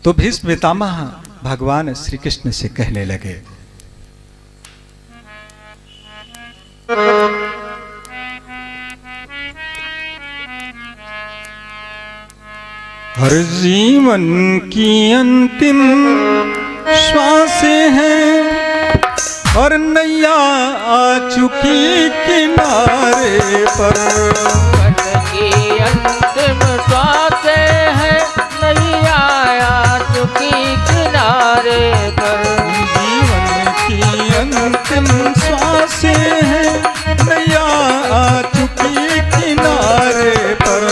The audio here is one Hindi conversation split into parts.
तो भीष्म पितामह भगवान श्री कृष्ण से कहने लगे, हर जीवन की अंतिम श्वासें हैं और नैया आ चुकी किनारे पर। की अंतिम श्वासें हैं, नैया आ चुकी किनारे पर। जीवन की अंतिम श्वासें हैं, नैया आ चुकी किनारे पर।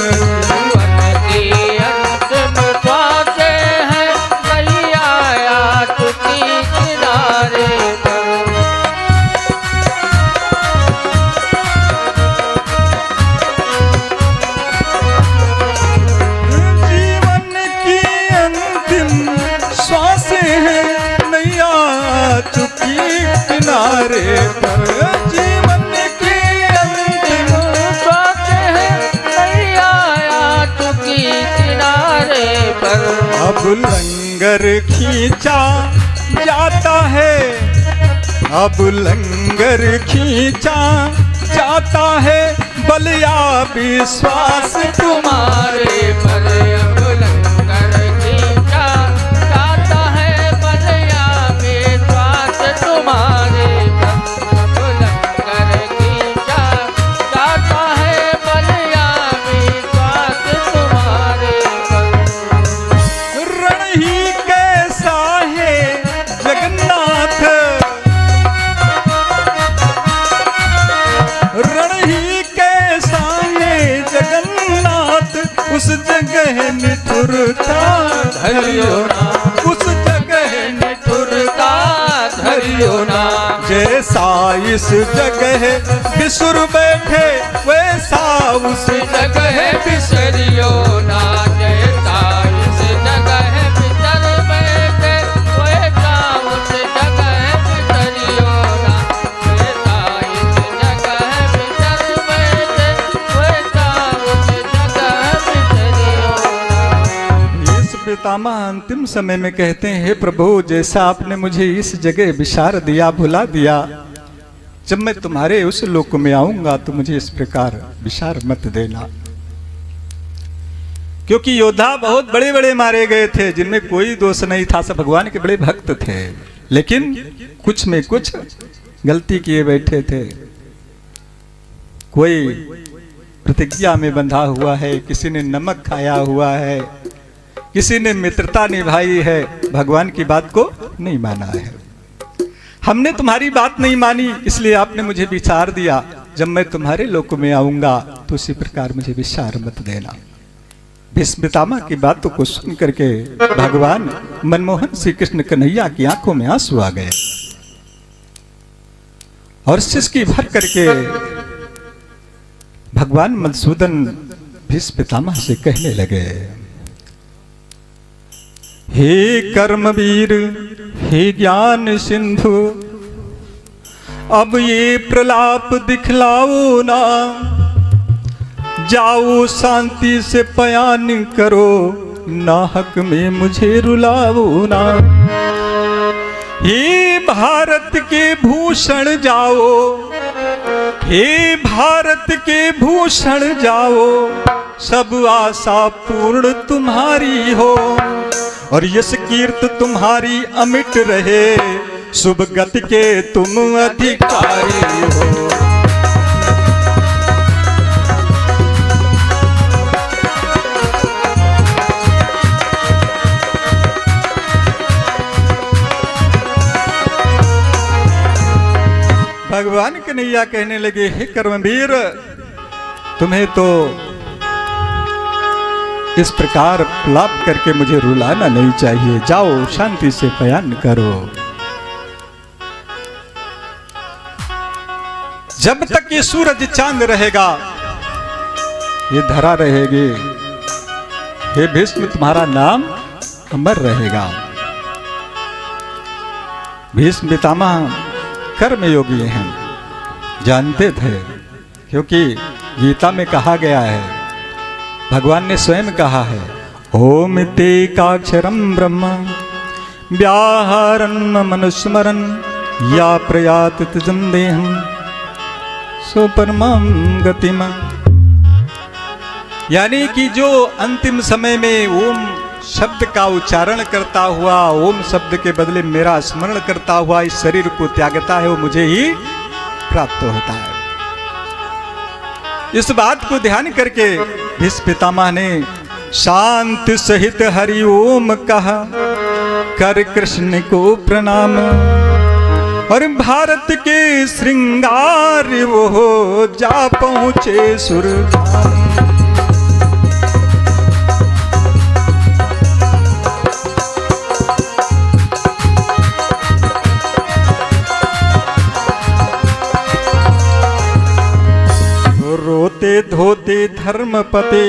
किनारे पर जीवन की अंतिम बातें हैं, नैया आ चुकी किनारे पर। अब लंगर खींचा जाता है, अब लंगर खींचा जाता है, बलिया विश्वास तुम्हारे पर। अब लंगर खींचा जाता है, बलिया विश्वास तुम्हारे पर। अब लंगर खींचा जाता है, बलिया विश्वास तुम्हारे पर। रण ही कैसा है जगन्नाथ, रण ही कैसा है जगन्नाथ, उस जगह निठुरता धरियो ना, उस जगह निठुरता धरियो ना। जैसा इस जगह बिसुर बैठे, वैसा उस जगह बिसरियो ना। जैसा इस जगह बिसर बैठे, वैसा उस जगह बिसरियो ना। जैसा इस जगह बिसर बैठे, वैसा उस जगह बिसरियो ना। इस पितामह अंतिम समय में कहते हैं, हे प्रभु, जैसा आपने मुझे इस जगह विसार दिया, भुला दिया, जब मैं तुम्हारे उस लोक में आऊंगा तो मुझे इस प्रकार विसार मत देना। क्योंकि योद्धा बहुत बड़े बड़े मारे गए थे, जिनमें कोई दोष नहीं था, सब भगवान के बड़े भक्त थे, लेकिन कुछ में कुछ गलती किए बैठे थे। कोई प्रतिज्ञा में बंधा हुआ है, किसी ने नमक खाया हुआ है, किसी ने मित्रता निभाई है, भगवान की बात को नहीं माना है। हमने तुम्हारी बात नहीं मानी, इसलिए आपने मुझे विचार दिया, जब मैं तुम्हारे लोक में आऊंगा तो उसी प्रकार मुझे विचार मत देना। भीष्म पितामह की बातों को सुन करके भगवान मनमोहन श्री कृष्ण कन्हैया की आंखों में आंसू आ गए और सिसकी भर करके भगवान मधुसूदन भीष्म पितामह से कहने लगे, हे कर्मवीर, हे ज्ञान सिंधु, अब ये प्रलाप दिखलाओ ना, जाओ शांति से बयान करो, नाहक में मुझे रुलाओ ना। हे भारत के भूषण जाओ, हे भारत के भूषण जाओ, सब आशा पूर्ण तुम्हारी हो और यश कीर्त तुम्हारी अमिट रहे, शुभ गति के तुम अधिकारी हो। भगवान कन्हैया कहने लगे, हे कर्मवीर, तुम्हें तो इस प्रकार प्रलाप करके मुझे रुलाना नहीं चाहिए, जाओ शांति से बयान करो। जब तक ये सूरज चांद रहेगा, ये धरा रहेगी, हे भीष्म, तुम्हारा नाम अमर रहेगा। भीष्म पितामह कर्म योगी हैं, जानते थे, क्योंकि गीता में कहा गया है, भगवान ने स्वयं कहा है, ओम तेकाक्षरं ब्रह्म व्याहरन् मनुस्मरन् या प्रयाति तजं देहं सुपरमां गतिमा। यानी कि जो अंतिम समय में ओम शब्द का उच्चारण करता हुआ, ओम शब्द के बदले मेरा स्मरण करता हुआ इस शरीर को त्यागता है, वो मुझे ही प्राप्त होता है। इस बात को ध्यान करके भीष्म पितामह ने शांति सहित हरि ओम कहा, कर कृष्ण को प्रणाम। और भारत के श्रृंगार वो जा पहुंचे सुरधाम। रोते धोते धर्मपते